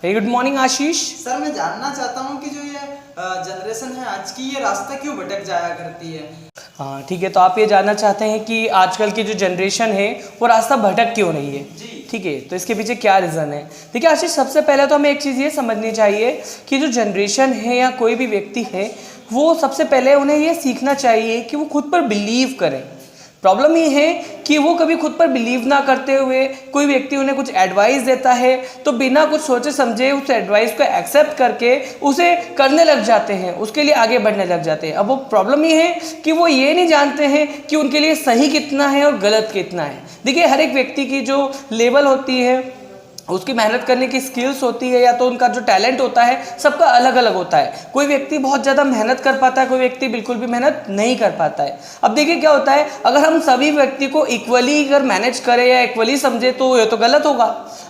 Very good morning आशीष। Sir मैं जानना चाहता हूँ कि जो ये जनरेशन है आज की, ये रास्ता क्यों भटक जाया करती है। हाँ ठीक है, तो आप ये जानना चाहते हैं कि आजकल की जो जनरेशन है वो रास्ता भटक क्यों रही है। जी ठीक है, तो इसके पीछे क्या रीज़न है। देखिए आशीष, सबसे पहले तो हमें एक चीज़ ये समझनी चाहिए कि जो जनरेशन है या कोई भी व्यक्ति है, वो सबसे पहले उन्हें ये सीखना चाहिए कि वो खुद पर बिलीव करें। प्रॉब्लम ये है कि वो कभी खुद पर बिलीव ना करते हुए कोई व्यक्ति उन्हें कुछ एडवाइस देता है तो बिना कुछ सोचे समझे उस एडवाइस को एक्सेप्ट करके उसे करने लग जाते हैं, उसके लिए आगे बढ़ने लग जाते हैं। अब वो प्रॉब्लम ये है कि वो ये नहीं जानते हैं कि उनके लिए सही कितना है और गलत कितना है। देखिए हर एक व्यक्ति की जो लेवल होती है, उसकी मेहनत करने की स्किल्स होती है या तो उनका जो टैलेंट होता है, सबका अलग अलग होता है। कोई व्यक्ति बहुत ज़्यादा मेहनत कर पाता है, कोई व्यक्ति बिल्कुल भी मेहनत नहीं कर पाता है। अब देखिए क्या होता है, अगर हम सभी व्यक्ति को इक्वली अगर मैनेज करें या इक्वली समझे तो ये तो गलत होगा।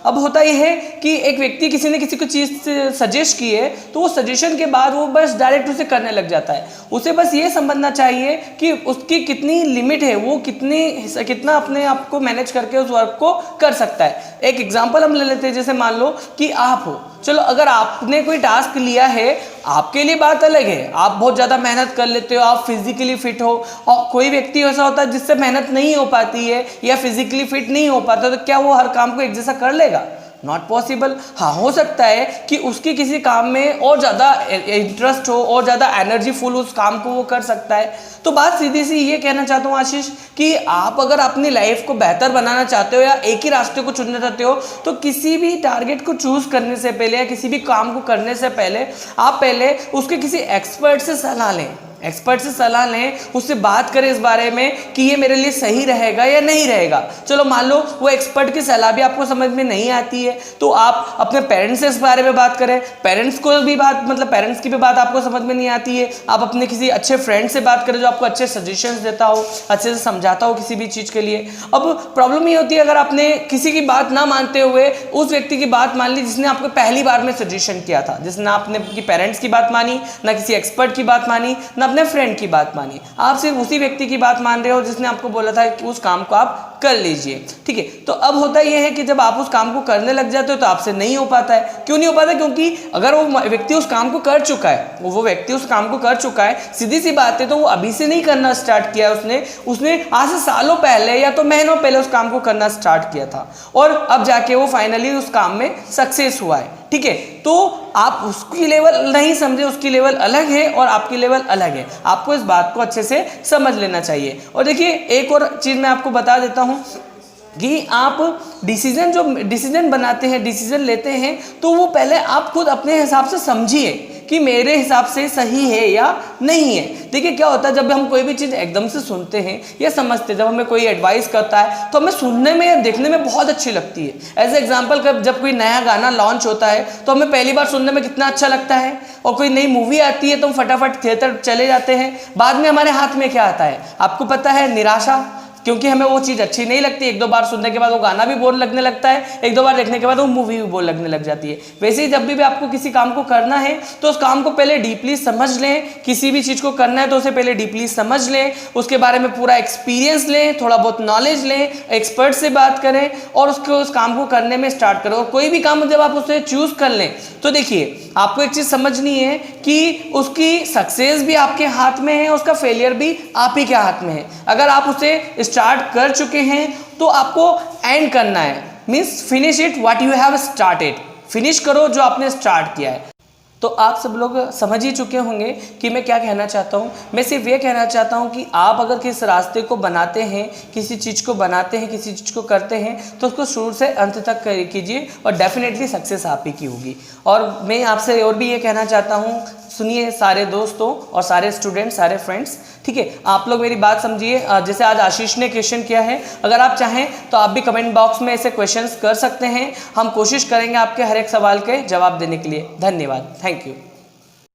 अब होता यह है कि एक व्यक्ति किसी ने किसी को चीज़ सजेस्ट की है तो वो सजेशन के बाद वो बस डायरेक्ट उसे करने लग जाता है। उसे बस ये समझना चाहिए कि उसकी कितनी लिमिट है, वो कितना अपने आप को मैनेज करके उस वर्क को कर सकता है। एक एग्जांपल हम ले लेते हैं, जैसे मान लो कि आप हो, चलो अगर आपने कोई टास्क लिया है, आपके लिए बात अलग है, आप बहुत ज़्यादा मेहनत कर लेते हो, आप फिजिकली फिट हो, और कोई व्यक्ति ऐसा होता है जिससे मेहनत नहीं हो पाती है या फिजिकली फिट नहीं हो पाता, तो क्या वो हर काम को एक जैसा कर लेगा? Not possible. हाँ, हो सकता है कि उसकी किसी काम में और ज़्यादा इंटरेस्ट हो और ज़्यादा एनर्जीफुल उस काम को वो कर सकता है। तो बात सीधी सी ये कहना चाहता हूँ आशीष कि आप अगर अपनी लाइफ को बेहतर बनाना चाहते हो या एक ही रास्ते को चुनना चाहते हो, तो किसी भी टारगेट को चूज करने से पहले या किसी भी काम को करने से पहले आप पहले उसके किसी एक्सपर्ट से सलाह लें। एक्सपर्ट से सलाह लें, उससे बात करें इस बारे में कि ये मेरे लिए सही रहेगा या नहीं रहेगा। चलो मान लो वो एक्सपर्ट की सलाह भी आपको समझ में नहीं आती है, तो आप अपने पेरेंट्स से इस बारे में बात करें। पेरेंट्स की भी बात आपको समझ में नहीं आती है, आप अपने किसी अच्छे फ्रेंड से बात करें जो आपको अच्छे सजेशंस देता हो, अच्छे से समझाता हो किसी भी चीज़ के लिए। अब प्रॉब्लम ये होती है अगर आपने किसी की बात ना मानते हुए उस व्यक्ति की बात मान ली जिसने आपको पहली बार में सजेशन किया था, जिसने आपने अपनी पेरेंट्स की बात मानी, ना किसी एक्सपर्ट की बात मानी, ना अपने फ्रेंड की बात मानी, आप सिर्फ उसी व्यक्ति की बात मान रहे हो जिसने आपको बोला था कि उस काम को आप कर लीजिए। ठीक है, तो अब होता यह है कि जब आप उस काम को करने लग जाते हो तो आपसे नहीं हो पाता है। क्यों नहीं हो पाता? क्योंकि अगर वो व्यक्ति उस काम को कर चुका है, सीधी सी बात है, तो वो अभी से नहीं करना स्टार्ट किया, उसने आज से सालों पहले या तो महीनों पहले उस काम को करना स्टार्ट किया था और अब जाके वो फाइनली उस काम में सक्सेस हुआ है। ठीक है, तो आप उसकी लेवल नहीं समझे, उसकी लेवल अलग है और आपकी लेवल अलग है। आपको इस बात को अच्छे से समझ लेना चाहिए। और देखिए एक और चीज़ मैं आपको बता देता हूँ कि आप डिसीजन बनाते हैं, डिसीजन लेते हैं, तो वो पहले आप खुद अपने हिसाब से समझिए कि मेरे हिसाब से सही है या नहीं है। देखिए क्या होता है, जब हम कोई भी चीज़ एकदम से सुनते हैं या समझते हैं, जब हमें कोई एडवाइस करता है तो हमें सुनने में या देखने में बहुत अच्छी लगती है। एज एग्जांपल, जब कोई नया गाना लॉन्च होता है तो हमें पहली बार सुनने में कितना अच्छा लगता है, और कोई नई मूवी आती है तो हम फटाफट थिएटर चले जाते हैं। बाद में हमारे हाथ में क्या आता है आपको पता है? निराशा, क्योंकि हमें वो चीज़ अच्छी नहीं लगती। एक दो बार सुनने के बाद वो गाना भी बोर लगने लगता है, एक दो बार देखने के बाद वो मूवी भी बोर लगने लग जाती है। वैसे ही जब भी आपको किसी काम को करना है तो उस काम को पहले डीपली समझ लें। किसी भी चीज़ को करना है तो उसे पहले डीपली समझ लें, उसके बारे में पूरा एक्सपीरियंस लें, थोड़ा बहुत नॉलेज लें, एक्सपर्ट से बात करें और उस काम को करने में स्टार्ट करो। और कोई भी काम जब आप उसे चूज़ कर लें तो देखिए आपको एक चीज़ समझनी है कि उसकी सक्सेस भी आपके हाथ में है, उसका फेलियर भी आप ही के हाथ में है। अगर आप उसे स्टार्ट कर चुके हैं तो आपको एंड करना है, means finish it what you have started. Finish करो जो आपने स्टार्ट किया है। तो आप सब लोग समझ ही चुके होंगे कि मैं क्या कहना चाहता हूँ। मैं सिर्फ ये कहना चाहता हूँ कि आप अगर किस रास्ते को बनाते हैं, किसी चीज़ को बनाते हैं, किसी चीज़ को करते हैं, तो उसको शुरू से अंत तक कीजिए और डेफिनेटली सक्सेस आप ही की होगी। और मैं आपसे और भी ये कहना चाहता हूँ, सुनिए सारे दोस्तों और सारे स्टूडेंट्स, सारे फ्रेंड्स, ठीक है, आप लोग मेरी बात समझिए। जैसे आज आशीष ने क्वेश्चन किया है, अगर आप चाहें तो आप भी कमेंट बॉक्स में ऐसे क्वेश्चंस कर सकते हैं। हम कोशिश करेंगे आपके हर एक सवाल के जवाब देने के लिए। धन्यवाद, थैंक यू।